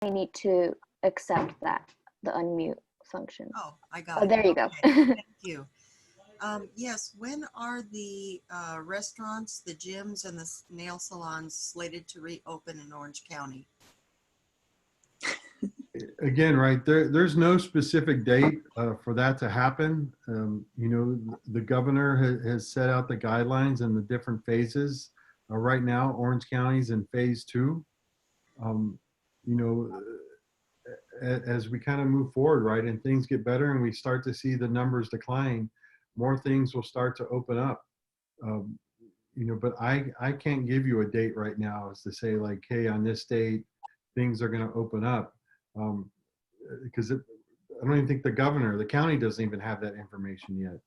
may need to accept that, the unmute function. Oh, I got Oh, it. there you go. Thank you. Yes, when are the restaurants, the gyms, and the nail salons slated to reopen in Orange County? Again, right, there's no specific date for that to happen. You know, the governor has set out the guidelines and the different phases. Right now, Orange County's in phase 2. You know, as we kind of move forward, right, and things get better and we start to see the numbers decline, more things will start to open up. You know, but I can't give you a date right now as to say like, hey, on this date, things are going to open up. Because I don't even think the county doesn't even have that information yet.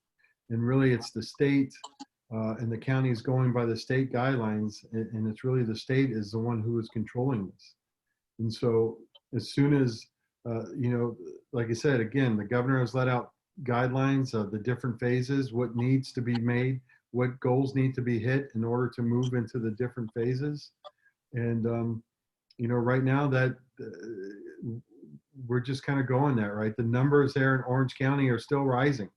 And really it's the state and the county is going by the state guidelines, and it's really the state is the one who is controlling this. And so as soon as, you know, like I said, again, the governor has let out guidelines of the different phases, what needs to be made, what goals need to be hit in order to move into the different phases. And, you know, right now that we're just kind of going there, right? The numbers there in Orange County are still rising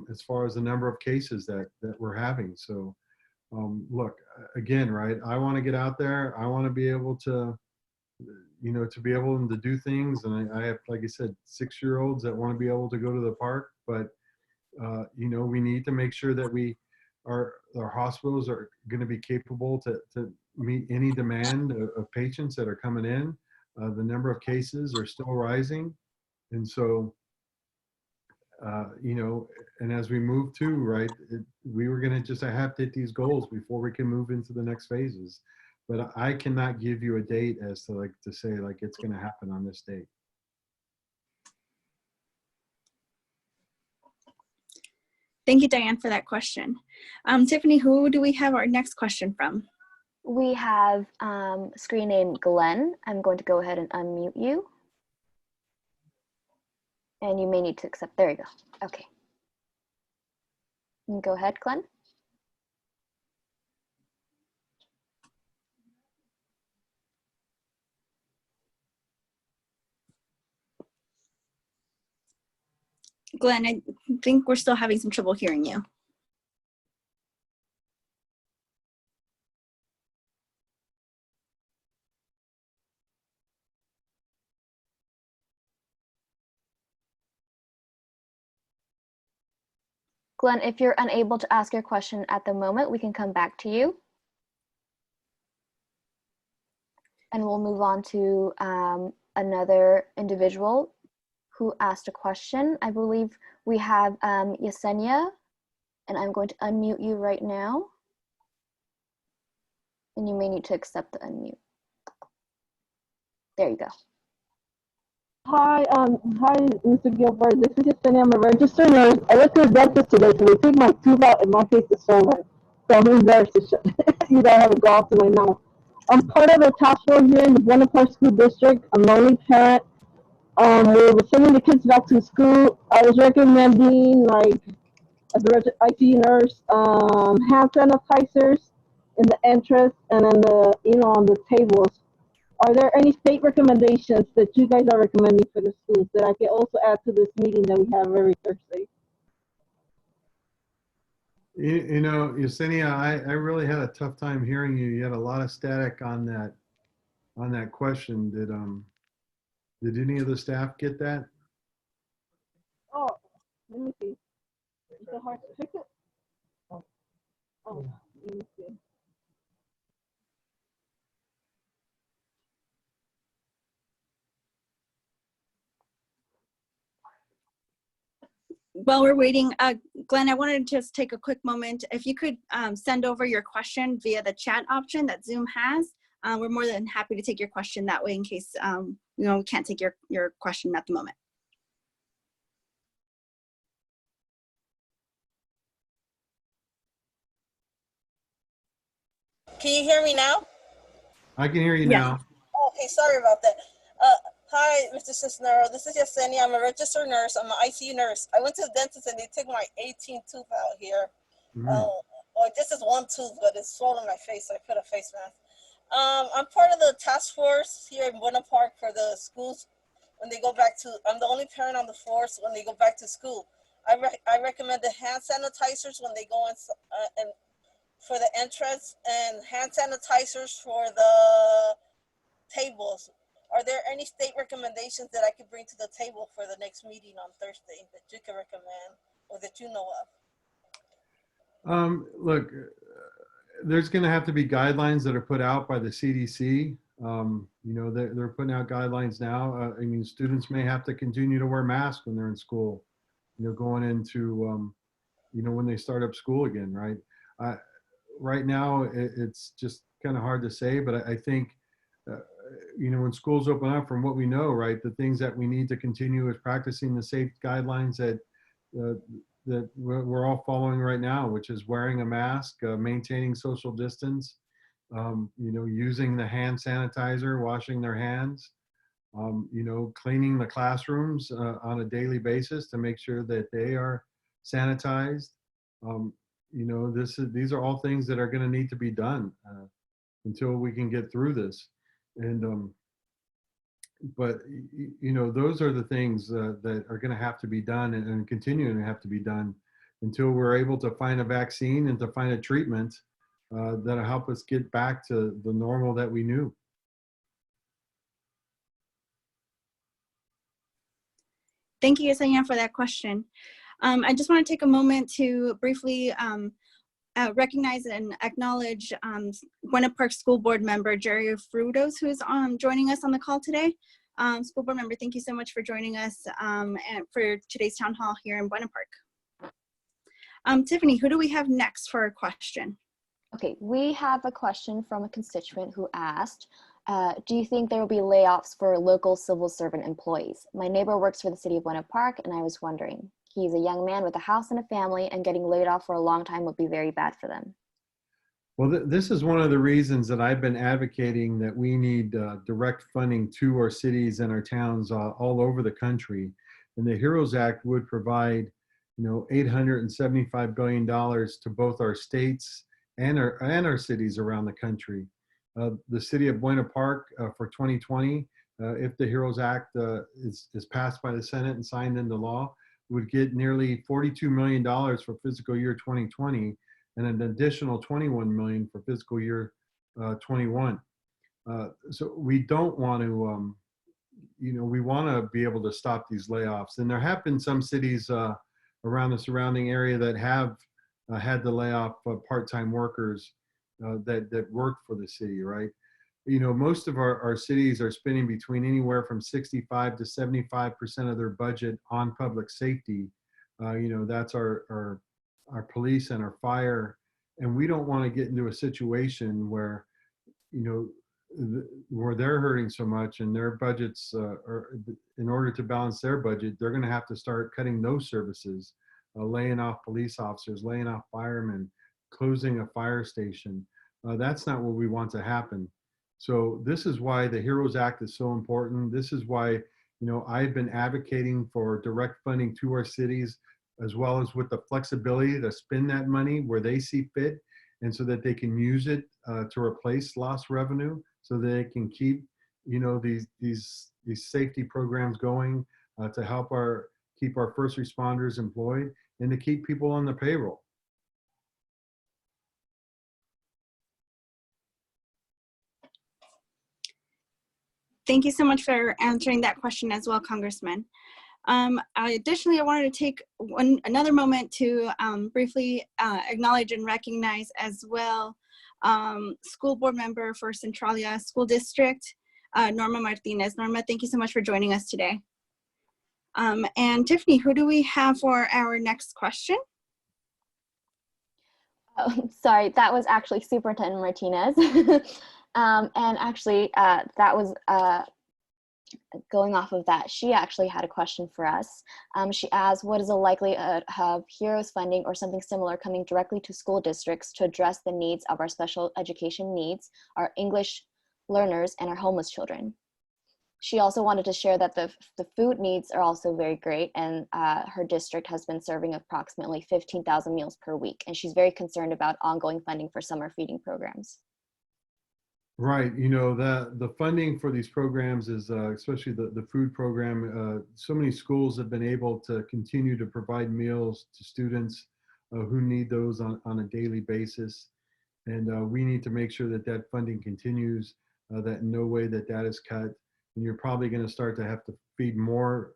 as far as the number of cases that we're having. So look, again, right, I want to get out there. I want to be able to, you know, to be able to do things. And I have, like I said, 6-year-olds that want to be able to go to the park, but you know, we need to make sure that our hospitals are going to be capable to meet any demand of patients that are coming in. The number of cases are still rising. And so, you know, and as we move to, right, we were going to just have to hit these goals before we can move into the next phases. But I cannot give you a date as to like to say like it's going to happen on this date. Thank you, Diane, for that question. Tiffany, who do we have our next question from? We have a screen named Glenn. I'm going to go ahead and unmute you. And you may need to accept. There you go. Okay. You can go ahead, Glenn. Glenn, I think we're still having some trouble hearing you. Glenn, if you're unable to ask your question at the moment, we can come back to you. And we'll move on to another individual who asked a question. I believe we have Yesenia, and I'm going to unmute you right now. And you may need to accept the unmute. There you go. Hi, Mr. Gilbert. This is Yesenia. I'm a registered nurse. I went to the dentist today, so they took my tooth out and my face is swollen. So I'm embarrassed to show you know, I have a gauze in my mouth. I'm part of a task force here in the Buena School District. I'm an only parent. We were sending the kids back to school. I was recommending, like, as a IT nurse, hand sanitizers in the entrance and in the, you know, on the tables. Are there any state recommendations that you guys are recommending for the schools that I can also add to this meeting that we have every Thursday? You know, Yesenia, I really had a tough time hearing you. You had a lot of static on that question. Did any of the staff get that? Oh, let me see. Is it hard to fix it? Oh, let me see. While we're waiting, Glenn, I wanted to just take a quick moment. If you could send over your question via the chat option that Zoom has, we're more than happy to take your question that way in case you know, we can't take your question at the moment. Can you hear me now? I can hear you Yeah. now. Okay, sorry about that. Hi, Mr. Cisneros. This is Yesenia. I'm a registered nurse. I'm an ICU nurse. I went to the dentist and they took my 18th tooth out here. Mm. Well, this is one tooth, but it's swollen my face, so I put a face mask. I'm part of the task force here in Buena Park for the schools when they go back to. I'm the only parent on the force when they go back to school. I recommend the hand sanitizers when they go in, and for the entrance, and hand sanitizers for the tables. Are there any state recommendations that I could bring to the table for the next meeting on Thursday that you can recommend or that you know of? Look, there's going to have to be guidelines that are put out by the CDC. You know, they're putting out guidelines now. I mean, students may have to continue to wear masks when they're in school, you know, going into, you know, when they start up school again, right? Right now, it's just kind of hard to say, but I think, you know, when schools open up, from what we know, right, the things that we need to continue is practicing the safe guidelines that that we're all following right now, which is wearing a mask, maintaining social distance, you know, using the hand sanitizer, washing their hands, you know, cleaning the classrooms on a daily basis to make sure that they are sanitized. You know, these are all things that are going to need to be done until we can get through this. And but you know, those are the things that are going to have to be done and continuing to have to be done until we're able to find a vaccine and to find a treatment that'll help us get back to the normal that we knew. Thank you, Yesenia, for that question. I just want to take a moment to briefly recognize and acknowledge Buena Park School Board member Jerry Frutos, who is joining us on the call today. School Board member, thank you so much for joining us and for today's town hall here in Buena Park. Tiffany, who do we have next for a question? Okay, we have a question from a constituent who asked, do you think there will be layoffs for local civil servant employees? My neighbor works for the city of Buena Park, and I was wondering. He's a young man with a house and a family, and getting laid off for a long time would be very bad for them. Well, this is one of the reasons that I've been advocating that we need direct funding to our cities and our towns all over the country. And the HEROES Act would provide, you know, $875 billion to both our states and our cities around the country. The city of Buena Park for 2020, if the HEROES Act is passed by the Senate and signed into law, would get nearly $42 million for fiscal year 2020 and an additional $21 million for fiscal year 21. So we don't want to, you know, we want to be able to stop these layoffs. And there have been some cities around the surrounding area that have had to lay off part-time workers that work for the city, right? You know, most of our cities are spending between anywhere from 65 to 75% of their budget on public safety. You know, that's our police and our fire. And we don't want to get into a situation where, you know, where they're hurting so much and their budgets are, in order to balance their budget, they're going to have to start cutting those services, laying off police officers, laying off firemen, closing a fire station. That's not what we want to happen. So this is why the HEROES Act is so important. This is why, you know, I've been advocating for direct funding to our cities, as well as with the flexibility to spend that money where they see fit, and so that they can use it to replace lost revenue, so that they can keep, you know, these safety programs going to help keep our first responders employed and to keep people on the payroll. Thank you so much for answering that question as well, Congressman. Additionally, I wanted to take another moment to briefly acknowledge and recognize as well School Board member for Centralia School District, Norma Martinez. Norma, thank you so much for joining us today. And Tiffany, who do we have for our next question? Oh, sorry, that was actually Superintendent Martinez. And actually, that was going off of that, she actually had a question for us. She asked, what is the likelihood of HEROES funding or something similar coming directly to school districts to address the needs of our special education needs, our English learners, and our homeless children? She also wanted to share that the food needs are also very great, and her district has been serving approximately 15,000 meals per week, and she's very concerned about ongoing funding for summer feeding programs. Right. You know, the funding for these programs is, especially the food program, so many schools have been able to continue to provide meals to students who need those on a daily basis. And we need to make sure that that funding continues, that in no way that that is cut. And you're probably going to start to have to feed more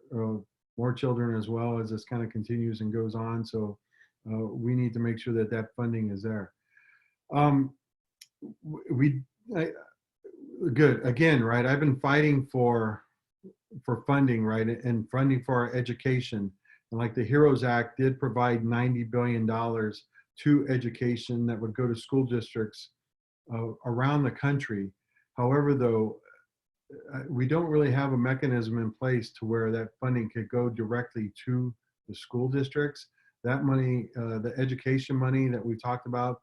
children as well as this kind of continues and goes on. So we need to make sure that that funding is there. Um, we I, good again, right? I've been fighting for funding, right, and funding for our education. And like the HEROES Act did provide $90 billion to education that would go to school districts around the country. However, though, we don't really have a mechanism in place to where that funding could go directly to the school districts. That money, the education money that we talked about,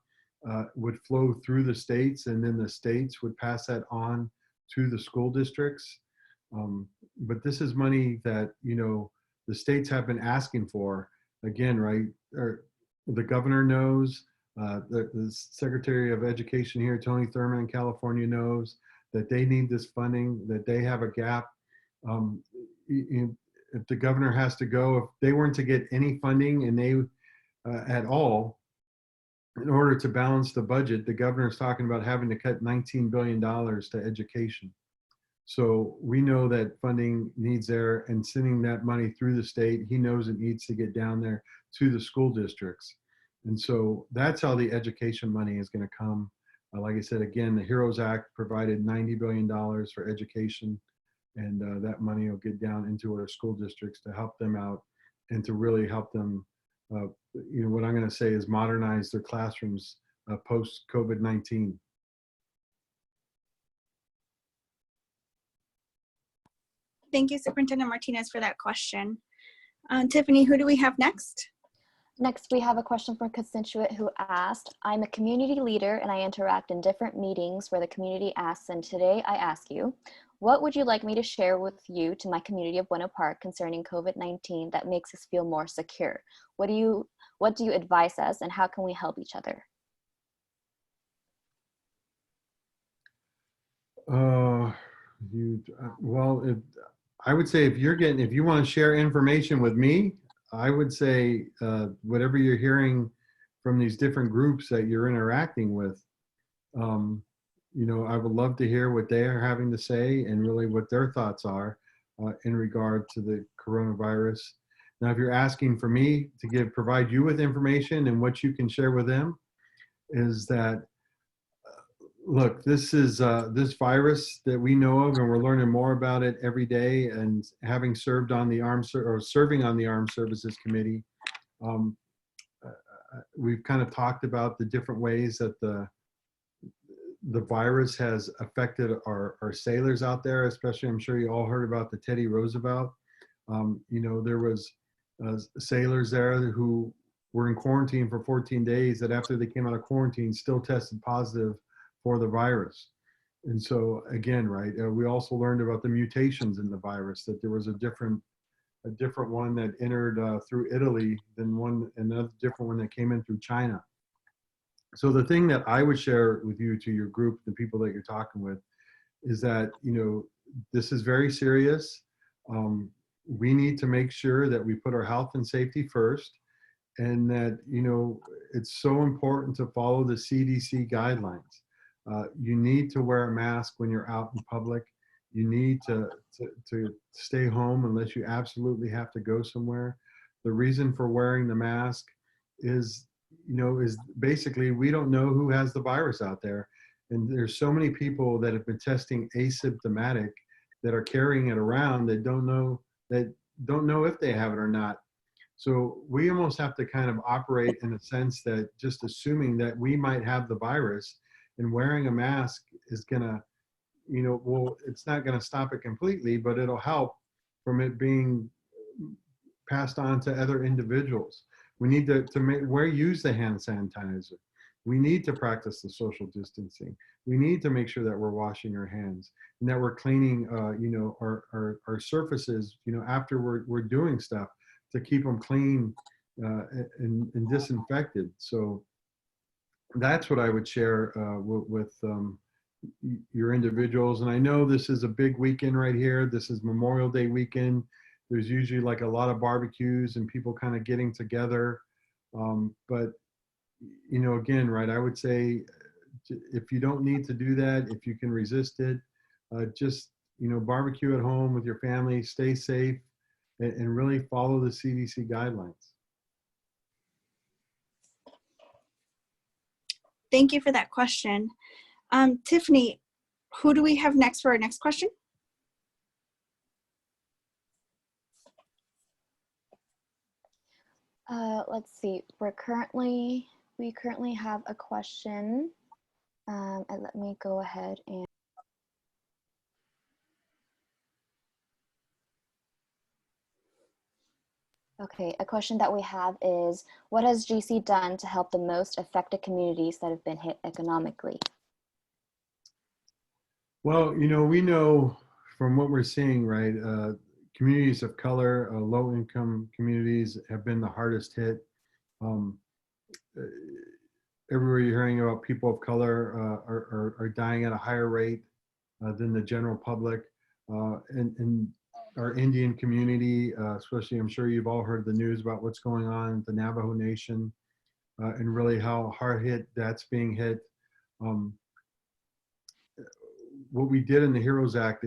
would flow through the states, and then the states would pass that on to the school districts. But this is money that, you know, the states have been asking for. Again, right? Or the governor knows, the Secretary of Education here, Tony Thurmond in California, knows that they need this funding, that they have a gap. Um, if the governor has to go, if they weren't to get any funding and they at all, in order to balance the budget, the governor is talking about having to cut $19 billion to education. So we know that funding needs there, and sending that money through the state, he knows it needs to get down there to the school districts. And so that's how the education money is going to come. Like I said, again, the HEROES Act provided $90 billion for education, and that money will get down into our school districts to help them out and to really help them, you know, what I'm going to say is modernize their classrooms post COVID-19. Thank you, Superintendent Martinez, for that question. Tiffany, who do we have next? Next, we have a question from a constituent who asked, I'm a community leader and I interact in different meetings where the community asks, and today I ask you, what would you like me to share with you to my community of Buena Park concerning COVID-19 that makes us feel more secure? What do you advise us, and how can we help each other? I would say if you want to share information with me, I would say whatever you're hearing from these different groups that you're interacting with, you know, I would love to hear what they are having to say and really what their thoughts are in regard to the coronavirus. Now, if you're asking for me to provide you with information and what you can share with them, is that look, this is this virus that we know of, and we're learning more about it every day. And having served on the serving on the Armed Services Committee, we've kind of talked about the different ways that the virus has affected our sailors out there. Especially, I'm sure you all heard about the Teddy Roosevelt. You know, there was sailors there who were in quarantine for 14 days that after they came out of quarantine still tested positive for the virus. And so again, right, we also learned about the mutations in the virus, that there was a different one that entered through Italy than another different one that came in through China. So the thing that I would share with you, to your group, the people that you're talking with, is that, you know, this is very serious. We need to make sure that we put our health and safety first, and that, you know, it's so important to follow the CDC guidelines. You need to wear a mask when you're out in public. You need to stay home unless you absolutely have to go somewhere. The reason for wearing the mask is, you know, is basically we don't know who has the virus out there. And there's so many people that have been testing asymptomatic that are carrying it around that don't know if they have it or not. So we almost have to kind of operate in a sense that just assuming that we might have the virus, and wearing a mask is gonna, you know, well, it's not gonna stop it completely, but it'll help from it being passed on to other individuals. We need to use the hand sanitizer. We need to practice the social distancing. We need to make sure that we're washing our hands and that we're cleaning, you know, our surfaces, you know, after we're doing stuff, to keep them clean and disinfected. So that's what I would share with you your individuals. And I know this is a big weekend right here. This is Memorial Day weekend. There's usually like a lot of barbecues and people kind of getting together. But, you know, again, right, I would say if you don't need to do that, if you can resist it, just, you know, barbecue at home with your family, stay safe, and really follow the CDC guidelines. Thank you for that question. Tiffany, who do we have next for our next question? Let's see. We currently have a question, and let me go ahead and. Okay, a question that we have is, what has GC done to help the most affected communities that have been hit economically? Well, you know, we know from what we're seeing, right, communities of color, low-income communities have been the hardest hit. Um, Everywhere you're hearing about people of color are dying at a higher rate than the general public. And our Indian community, especially, I'm sure you've all heard the news about what's going on in the Navajo Nation and really how hard hit that's being hit. What we did in the HEROES Act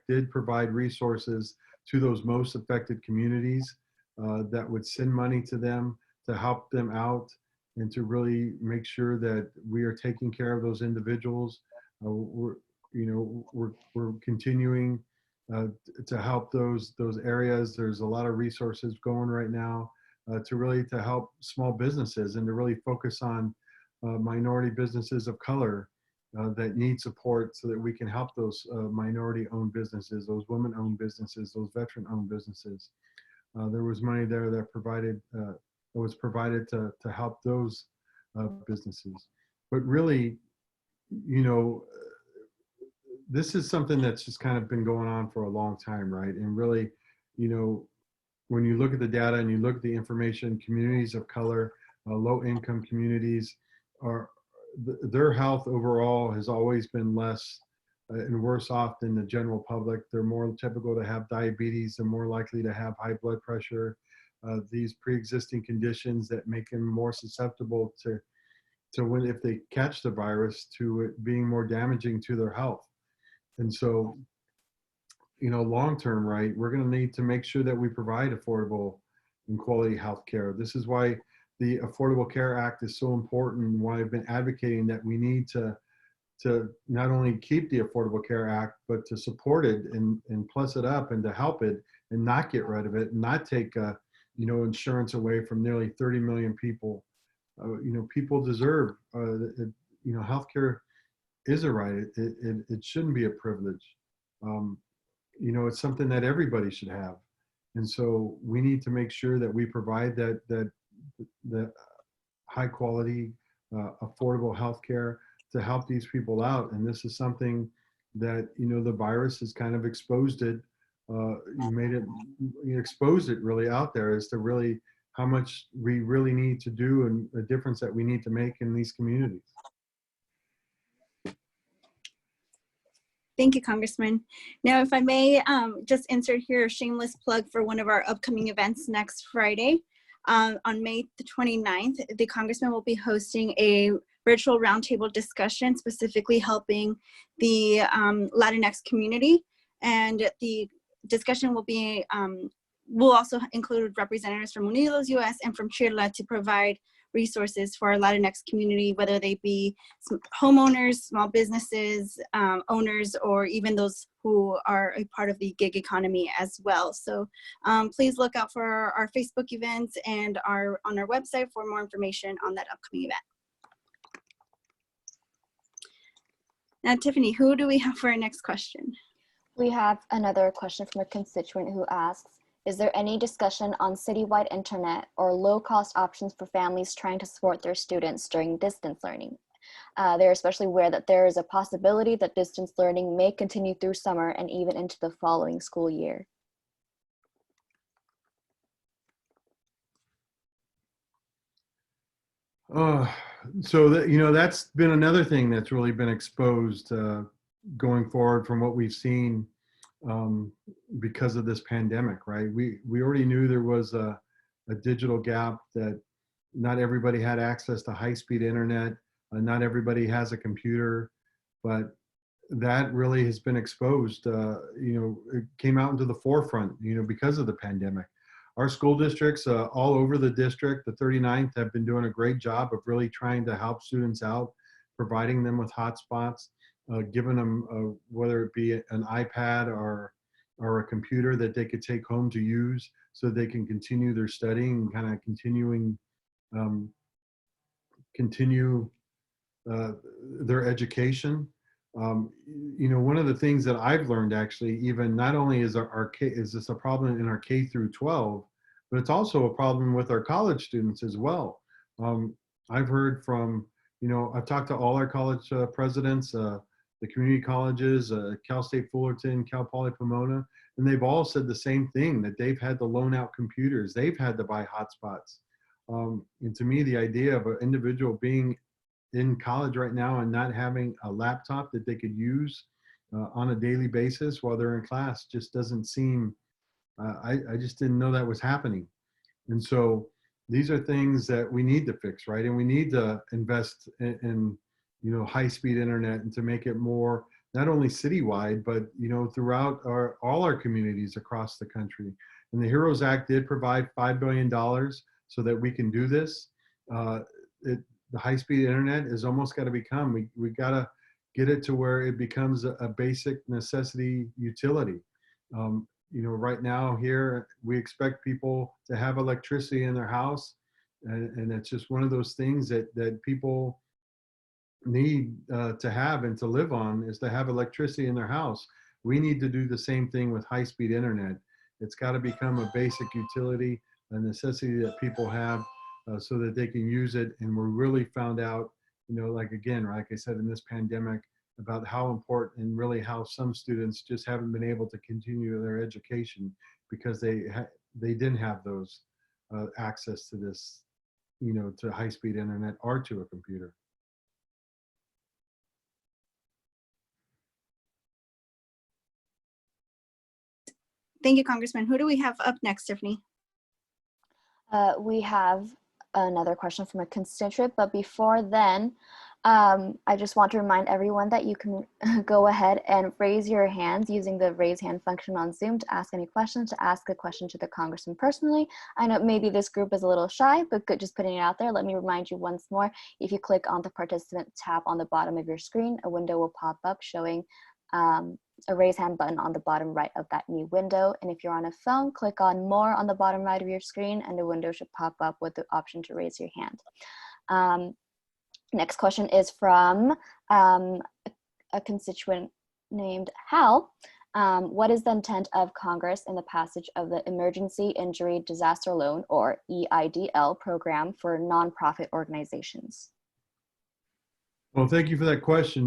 did provide resources to those most affected communities that would send money to them to help them out and to really make sure that we are taking care of those individuals. We're continuing to help those areas. There's a lot of resources going right now to help small businesses and to really focus on minority businesses of color that need support so that we can help those minority-owned businesses, those women-owned businesses, those veteran-owned businesses. There was money there that was provided to help those businesses. But really, you know, this is something that's just kind of been going on for a long time, right? And really, you know, when you look at the data and you look at the information, communities of color, low-income communities their health overall has always been less and worse off than the general public. They're more typical to have diabetes. They're more likely to have high blood pressure. These pre-existing conditions that make them more susceptible to when, if they catch the virus, to it being more damaging to their health. And so, you know, long-term, right, we're going to need to make sure that we provide affordable and quality health care. This is why the Affordable Care Act is so important, and why I've been advocating that we need to not only keep the Affordable Care Act, but to support it and plus it up and to help it and not get rid of it and not take, you know, insurance away from nearly 30 million people. You know, people deserve, you know, healthcare is a right. It shouldn't be a privilege. You know, it's something that everybody should have. And so we need to make sure that we provide that high quality, affordable healthcare to help these people out. And this is something that, you know, the virus has kind of exposed it. You exposed it really out there as to really how much we really need to do and the difference that we need to make in these communities. Thank you, Congressman. Now, if I may just insert here a shameless plug for one of our upcoming events next Friday. On May the 29th, the Congressman will be hosting a virtual roundtable discussion specifically helping the Latinx community. And the discussion will also include representatives from Unidos US and from CHIRLA to provide resources for our Latinx community, whether they be homeowners, small businesses, owners, or even those who are a part of the gig economy as well. So please look out for our Facebook events and on our website for more information on that upcoming event. Now, Tiffany, who do we have for our next question? We have another question from a constituent who asks, is there any discussion on citywide internet or low-cost options for families trying to support their students during distance learning? They're especially aware that there is a possibility that distance learning may continue through summer and even into the following school year. Uh, so that, that's been another thing that's really been exposed going forward from what we've seen um, because of this pandemic, right? We already knew there was a digital gap, that not everybody had access to high-speed internet, not everybody has a computer, but that really has been exposed. It came out into the forefront, because of the pandemic. Our school districts all over the district, the 39th, have been doing a great job of really trying to help students out, providing them with hotspots, giving them, whether it be an iPad or a computer that they could take home to use so they can continue their studying and kind of continue their education. One of the things that I've learned, actually, even not only is this a problem in our K through 12, but it's also a problem with our college students as well. Um, I've heard from, I've talked to all our college presidents, the community colleges, Cal State Fullerton, Cal Poly Pomona, and they've all said the same thing, that they've had to loan out computers, they've had to buy hotspots. And to me, the idea of an individual being in college right now and not having a laptop that they could use on a daily basis while they're in class just doesn't seem, I just didn't know that was happening. And so these are things that we need to fix, right? And we need to invest in high-speed internet, and to make it more, not only citywide, but, throughout all our communities across the country. And the HEROES Act did provide $5 billion so that we can do this. The high-speed internet is almost got to become, we got to get it to where it becomes a basic necessity utility. Right now here, we expect people to have electricity in their house, and it's just one of those things that people need to have and to live on, is to have electricity in their house. We need to do the same thing with high-speed internet. It's got to become a basic utility, a necessity that people have, so that they can use it. And we're really found out, like I said, in this pandemic, about how important, and really how some students just haven't been able to continue their education because they didn't have those access to this, to high-speed internet or to a computer. Thank you, Congressman. Who do we have up next, Tiffany? We have another question from a constituent, but before then, I just want to remind everyone that you can go ahead and raise your hands using the raise hand function on Zoom to ask any questions, to ask a question to the Congressman personally. I know maybe this group is a little shy, but good, just putting it out there. Let me remind you once more, if you click on the participant tab on the bottom of your screen, a window will pop up showing a raise hand button on the bottom right of that new window. And if you're on a phone, click on more on the bottom right of your screen, and the window should pop up with the option to raise your hand. Next question is from a constituent named Hal. What is the intent of Congress in the passage of the Emergency Injury Disaster Loan, or EIDL, program for nonprofit organizations? Well, thank you for that question.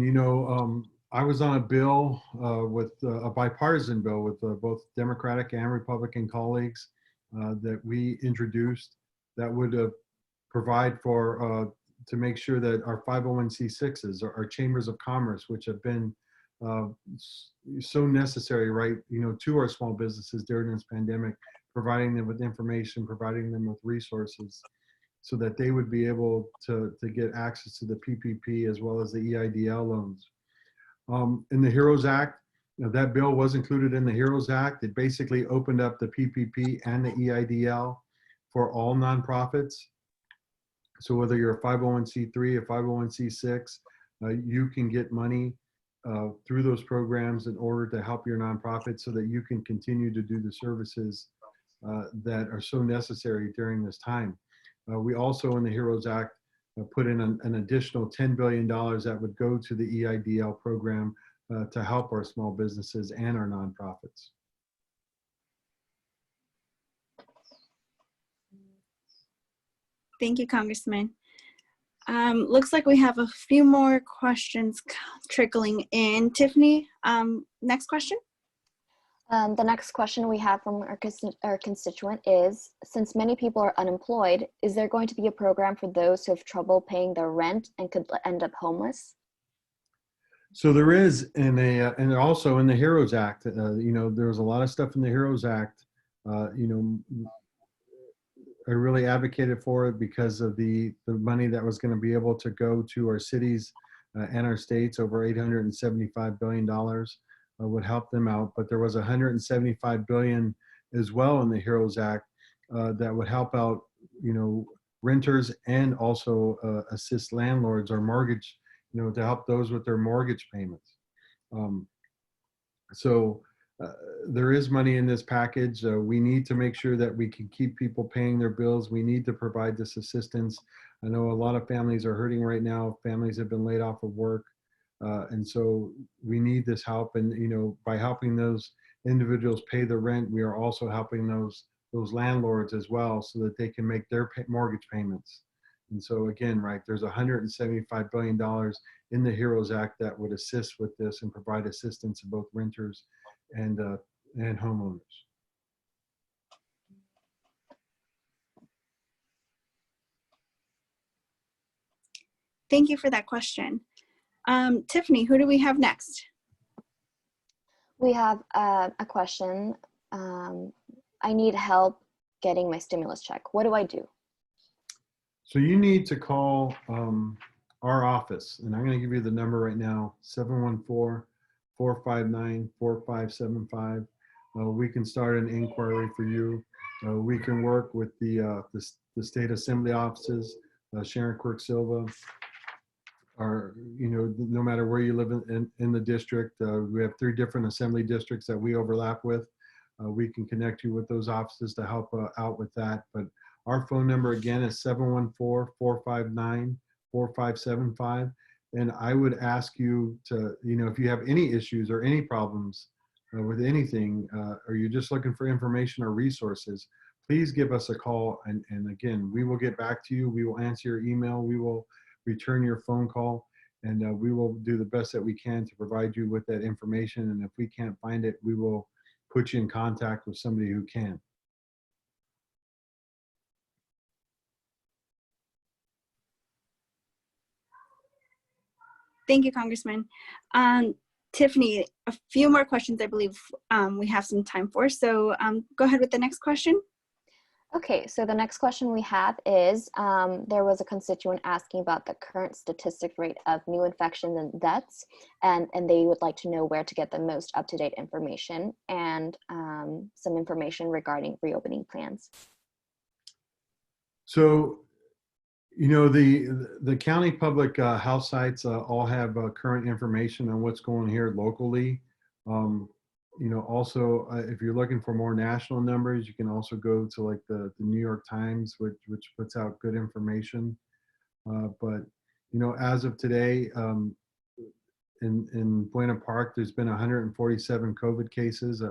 I was on a bill with a bipartisan bill with both Democratic and Republican colleagues that we introduced, that would provide for to make sure that our 501c6s, our chambers of commerce, which have been so necessary, right, to our small businesses during this pandemic, providing them with information, providing them with resources, so that they would be able to get access to the PPP as well as the EIDL loans. In the HEROES Act, that bill was included in the HEROES Act. It basically opened up the PPP and the EIDL for all nonprofits. So whether you're a 501c3, a 501c6, you can get money through those programs in order to help your nonprofit so that you can continue to do the services that are so necessary during this time. We also, in the HEROES Act, put in an additional $10 billion that would go to the EIDL program to help our small businesses and our nonprofits. Thank you, Congressman. Looks like we have a few more questions trickling in. Tiffany, next question. The next question we have from our constituent is, since many people are unemployed, is there going to be a program for those who have trouble paying their rent and could end up homeless? So there is and also in the HEROES Act, there's a lot of stuff in the HEROES Act. I really advocated for it because of the money that was going to be able to go to our cities and our states. Over $875 billion would help them out. But there was $175 billion as well in the HEROES Act that would help out, renters and also assist landlords or mortgage, to help those with their mortgage payments. So there is money in this package. We need to make sure that we can keep people paying their bills. We need to provide this assistance. I know a lot of families are hurting right now. Families have been laid off of work. And so we need this help. And, by helping those individuals pay the rent, we are also helping those landlords as well so that they can make their mortgage payments. And so again, right, there's $175 billion in the HEROES Act that would assist with this and provide assistance to both renters and homeowners. Thank you for that question. Tiffany, who do we have next? We have a question. I need help getting my stimulus check. What do I do? So you need to call our office, and I'm going to give you the number right now, 714-459-4575. We can start an inquiry for you. We can work with the state assembly offices, Sharon Quirk Silva, or no matter where you live in the district. We have 3 different assembly districts that we overlap with. We can connect you with those offices to help out with that. But our phone number again is 714-459-4575. And I would ask you to, if you have any issues or any problems with anything, or you're just looking for information or resources, please give us a call. And again, we will get back to you. We will answer your email. We will return your phone call. And we will do the best that we can to provide you with that information. And if we can't find it, we will put you in contact with somebody who can. Thank you, Congressman. Tiffany, a few more questions I believe we have some time for. So go ahead with the next question. Okay, so the next question we have is, there was a constituent asking about the current statistic rate of new infections and deaths, and they would like to know where to get the most up-to-date information and some information regarding reopening plans. So, the county public health sites all have current information on what's going here locally. Also, if you're looking for more national numbers, you can also go to like the New York Times, which puts out good information. But as of today, in Buena Park, there's been 147 COVID cases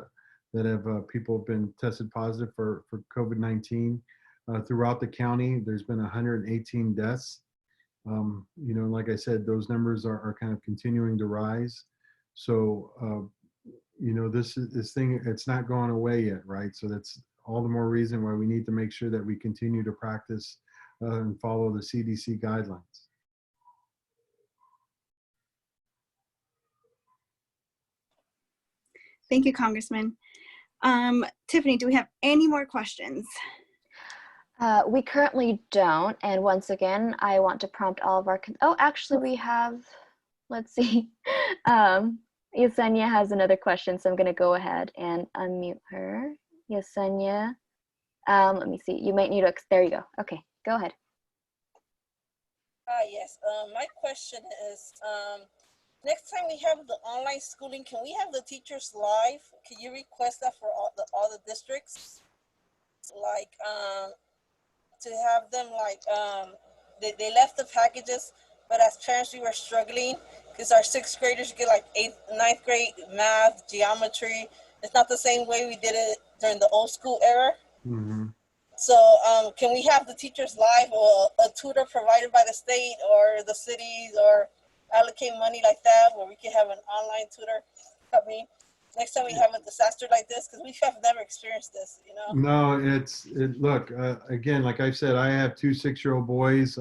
that have people have been tested positive for COVID-19. Throughout the county, there's been 118 deaths. Like I said, those numbers are kind of continuing to rise. So, this thing, it's not going away yet, right? So that's all the more reason why we need to make sure that we continue to practice and follow the CDC guidelines. Thank you, Congressman. Tiffany, do we have any more questions? We currently don't. And once again, I want to prompt all of our, actually we have, let's see. Yesenia has another question, so I'm going to go ahead and unmute her. Yesenia, let me see. You might need to, there you go. Okay, go ahead. Yes, my question is, next time we have the online schooling, can we have the teachers live? Can you request that for all the districts? Like, to have them like, they left the packages, but as parents we were struggling because our 6th graders get like 8th, 9th grade math, geometry. It's not the same way we did it during the old school era. Mm-hmm. So can we have the teachers live, or a tutor provided by the state or the cities, or allocate money like that where we can have an online tutor coming next time we have a disaster like this, because we have never experienced this, you know? No, look, again, like I said, I have two 6-year-old boys.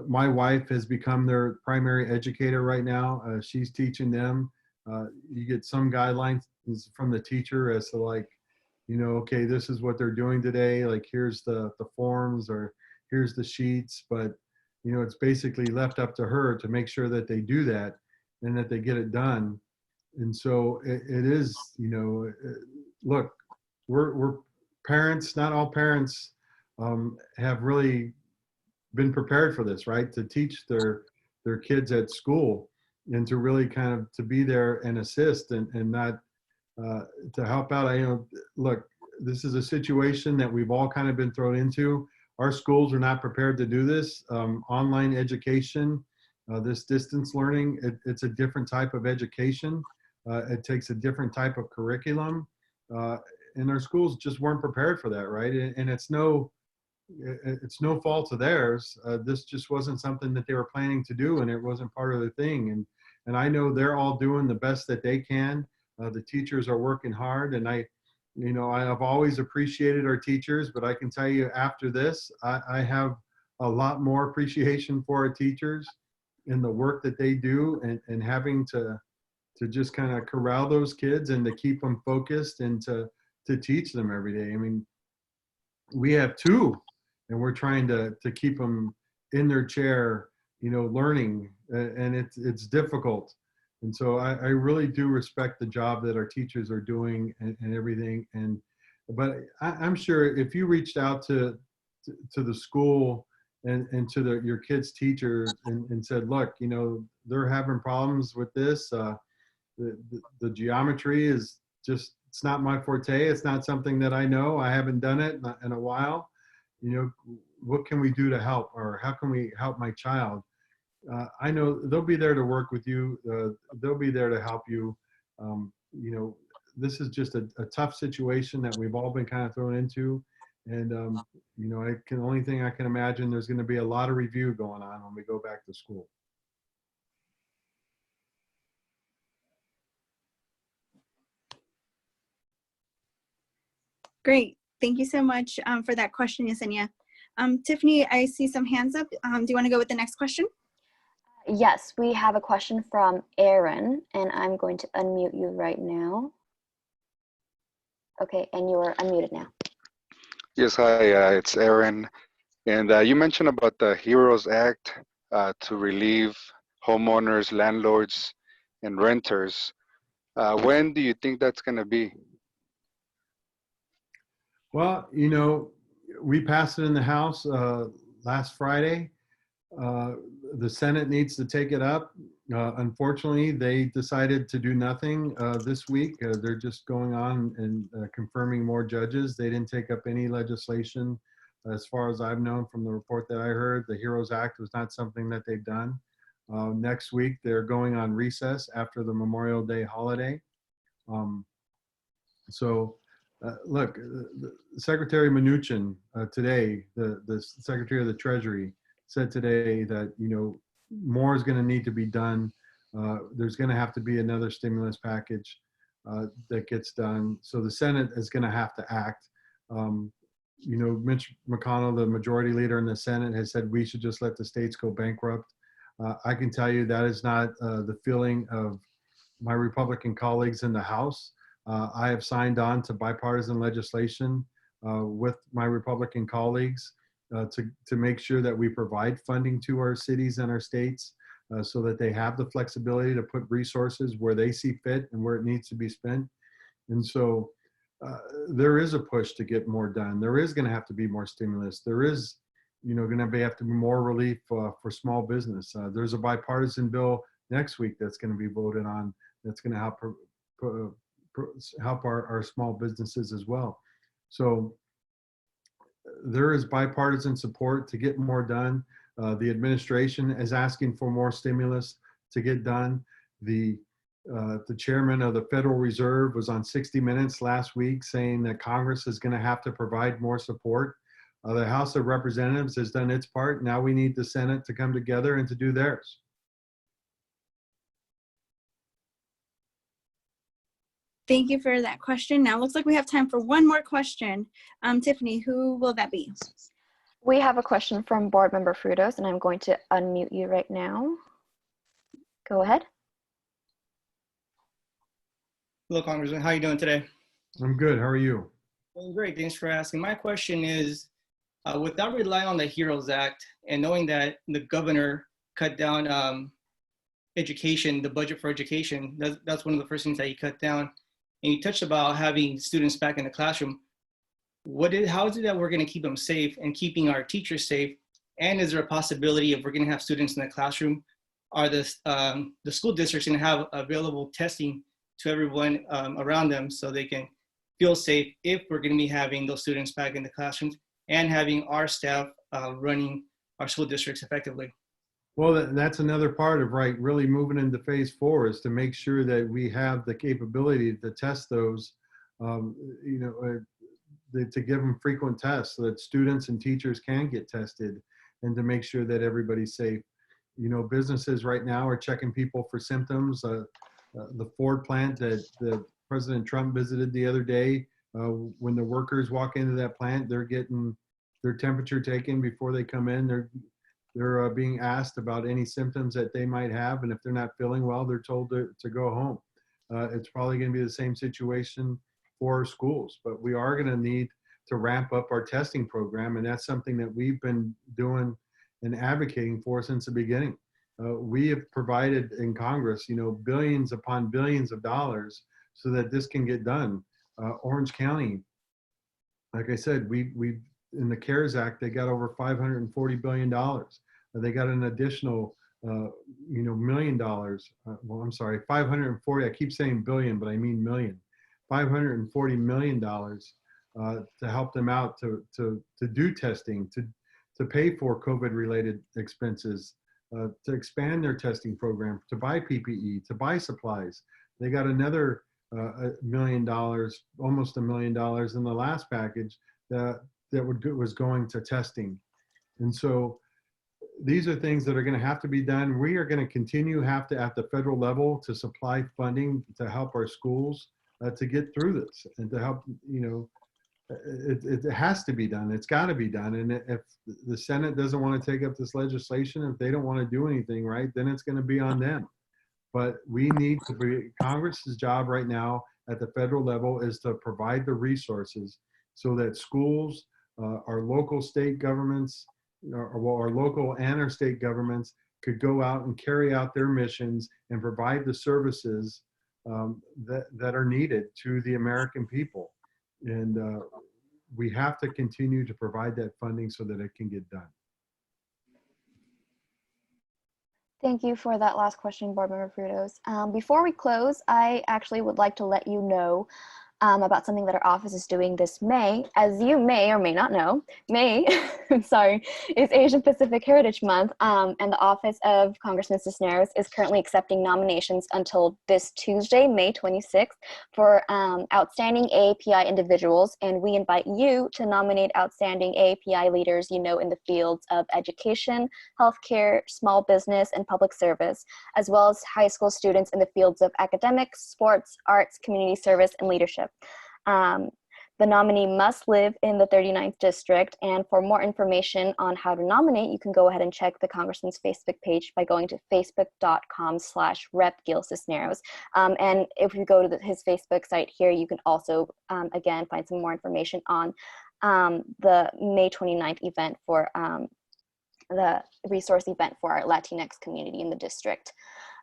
My wife has become their primary educator right now. She's teaching them. You get some guidelines from the teacher as to like, okay, this is what they're doing today. Like here's the forms or here's the sheets, but it's basically left up to her to make sure that they do that and that they get it done. And so it is, look, we're parents. Not all parents have really been prepared for this, right? To teach their kids at school and to really kind of to be there and assist and not to help out. Look, this is a situation that we've all kind of been thrown into. Our schools are not prepared to do this. Online education, this distance learning, it's a different type of education. It takes a different type of curriculum. And our schools just weren't prepared for that, right? And it's no fault of theirs. This just wasn't something that they were planning to do, and it wasn't part of the thing. And I know they're all doing the best that they can. The teachers are working hard, and I have always appreciated our teachers, but I can tell you after this, I have a lot more appreciation for our teachers and the work that they do, and having to just kind of corral those kids and to keep them focused and to teach them every day. I mean, we have two, and we're trying to keep them in their chair, learning, and it's difficult. And so I really do respect the job that our teachers are doing and everything. But I'm sure if you reached out to the school and to your kids' teachers and said, look, they're having problems with this. The geometry is just, it's not my forte. It's not something that I know. I haven't done it in a while. What can we do to help, or how can we help my child? I know they'll be there to work with you. They'll be there to help you. This is just a tough situation that we've all been kind of thrown into. And, only thing I can imagine, there's going to be a lot of review going on when we go back to school. Great. Thank you so much for that question, Yesenia. Tiffany, I see some hands up. Do you want to go with the next question? Yes, we have a question from Aaron, and I'm going to unmute you right now. Okay, and you are unmuted now. Yes, hi, it's Aaron. And you mentioned about the HEROES Act to relieve homeowners, landlords, and renters. When do you think that's going to be? Well, we passed it in the House last Friday. The Senate needs to take it up. Unfortunately, they decided to do nothing this week. They're just going on and confirming more judges. They didn't take up any legislation. As far as I've known from the report that I heard, the HEROES Act was not something that they've done. Next week, they're going on recess after the Memorial Day holiday. Look, Secretary Mnuchin today, the Secretary of the Treasury, said today that more is going to need to be done. There's going to have to be another stimulus package that gets done. So the Senate is going to have to act. Mitch McConnell, the majority leader in the Senate, has said we should just let the states go bankrupt. I can tell you that is not the feeling of my Republican colleagues in the House. I have signed on to bipartisan legislation with my Republican colleagues to make sure that we provide funding to our cities and our states so that they have the flexibility to put resources where they see fit and where it needs to be spent. And so there is a push to get more done. There is going to have to be more stimulus. There is, going to have to be more relief for small business. There's a bipartisan bill next week that's going to be voted on that's going to help our small businesses as well. So there is bipartisan support to get more done. The administration is asking for more stimulus to get done. The chairman of the Federal Reserve was on 60 Minutes last week saying that Congress is going to have to provide more support. The House of Representatives has done its part. Now we need the Senate to come together and to do theirs. Thank you for that question. Now, looks like we have time for one more question. Tiffany, who will that be? We have a question from Board Member Frutos, and I'm going to unmute you right now. Go ahead. Hello, Congressman. How are you doing today? I'm good. How are you? Doing great. Thanks for asking. My question is, without relying on the HEROES Act and knowing that the governor cut down education, the budget for education, that's one of the first things that he cut down. And you touched about having students back in the classroom. How is it that we're going to keep them safe and keeping our teachers safe? And is there a possibility if we're going to have students in the classroom, are the school districts going to have available testing to everyone around them so they can feel safe if we're going to be having those students back in the classrooms and having our staff running our school districts effectively? Well, that's another part of really moving into phase 4 is to make sure that we have the capability to test those, to give them frequent tests so that students and teachers can get tested and to make sure that everybody's safe. Businesses right now are checking people for symptoms. The Ford plant that President Trump visited the other day, when the workers walk into that plant, they're getting their temperature taken before they come in. They're being asked about any symptoms that they might have, and if they're not feeling well, they're told to go home. It's probably going to be the same situation for schools, but we are going to need to ramp up our testing program, and that's something that we've been doing and advocating for since the beginning. We have provided in Congress, billions upon billions of dollars so that this can get done. Orange County, like I said, we in the CARES Act, they got over $540 billion. They got an additional, $1 million. I'm sorry, 540. I keep saying billion, but I mean million. $540 million to help them out to do testing, to pay for COVID-related expenses, to expand their testing program, to buy PPE, to buy supplies. They got another $1 million, almost $1 million in the last package that was going to testing. And so these are things that are going to have to be done. We are going to continue at the federal level to supply funding to help our schools to get through this and to help, it has to be done. It's got to be done. And if the Senate doesn't want to take up this legislation, if they don't want to do anything right, then it's going to be on them. But we need to be, Congress's job right now at the federal level is to provide the resources so that schools, our local state governments, our local and our state governments could go out and carry out their missions and provide the services that are needed to the American people. And we have to continue to provide that funding so that it can get done. Thank you for that last question, Board Member Frutos. Before we close, I actually would like to let you know about something that our office is doing this May. As you may or may not know, May, sorry, is Asian Pacific Heritage Month, and the Office of Congressman Cisneros is currently accepting nominations until this Tuesday, May 26th, for outstanding AAPI individuals, and we invite you to nominate outstanding AAPI leaders in the fields of education, healthcare, small business, and public service, as well as high school students in the fields of academics, sports, arts, community service, and leadership. The nominee must live in the 39th district, and for more information on how to nominate, you can go ahead and check the Congressman's Facebook page by going to facebook.com/Rep.Gil-Cisneros. And if you go to his Facebook site here, you can also, again, find some more information on the May 29th event for the resource event for our Latinx community in the district.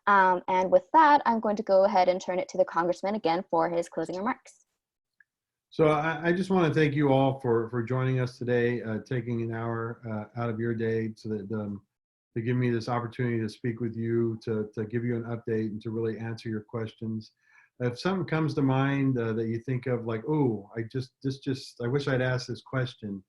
And with that, I'm going to go ahead and turn it to the Congressman again for his closing remarks. So I just want to thank you all for joining us today, taking an hour out of your day to give me this opportunity to speak with you, to give you an update and to really answer your questions. If something comes to mind that you think of like, oh, I wish I'd asked this question,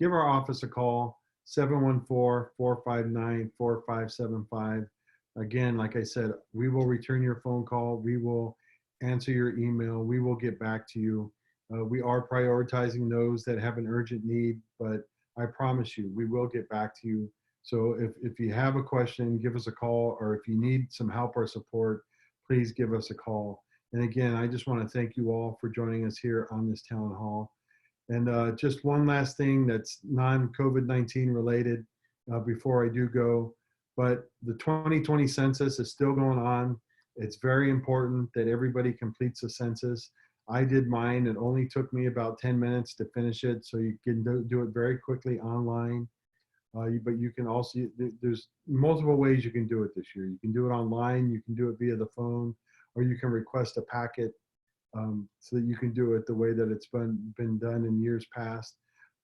give our office a call, 714-459-4575. Again, like I said, we will return your phone call. We will answer your email. We will get back to you. We are prioritizing those that have an urgent need, but I promise you, we will get back to you. So if you have a question, give us a call, or if you need some help or support, please give us a call. And again, I just want to thank you all for joining us here on this town hall. And just one last thing that's non-COVID-19 related before I do go, but the 2020 census is still going on. It's very important that everybody completes the census. I did mine. It only took me about 10 minutes to finish it, so you can do it very quickly online. But you can also, there's multiple ways you can do it this year. You can do it online, you can do it via the phone, or you can request a packet so that you can do it the way that it's been done in years past.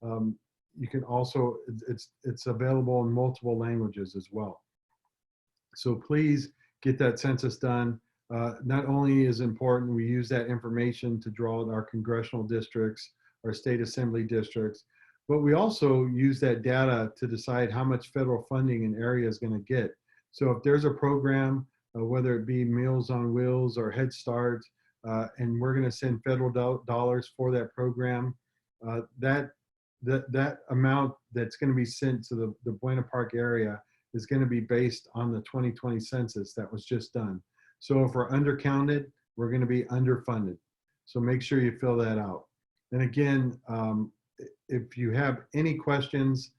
You can also, it's available in multiple languages as well. So please get that census done. Not only is important, we use that information to draw our congressional districts, our state assembly districts, but we also use that data to decide how much federal funding an area is going to get. So if there's a program, whether it be Meals on Wheels or Head Start, and we're going to send federal dollars for that program, that amount that's going to be sent to the Buena Park area is going to be based on the 2020 census that was just done. So if we're undercounted, we're going to be underfunded. So make sure you fill that out. And again, if you have any questions,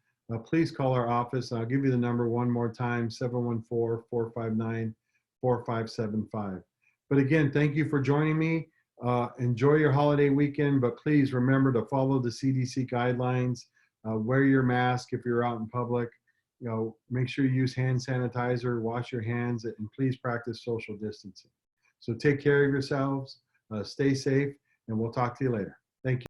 please call our office. I'll give you the number one more time, 714-459-4575. But again, thank you for joining me. Enjoy your holiday weekend, but please remember to follow the CDC guidelines. Wear your mask if you're out in public. Make sure you use hand sanitizer, wash your hands, and please practice social distancing. So take care of yourselves, stay safe, and we'll talk to you later. Thank you.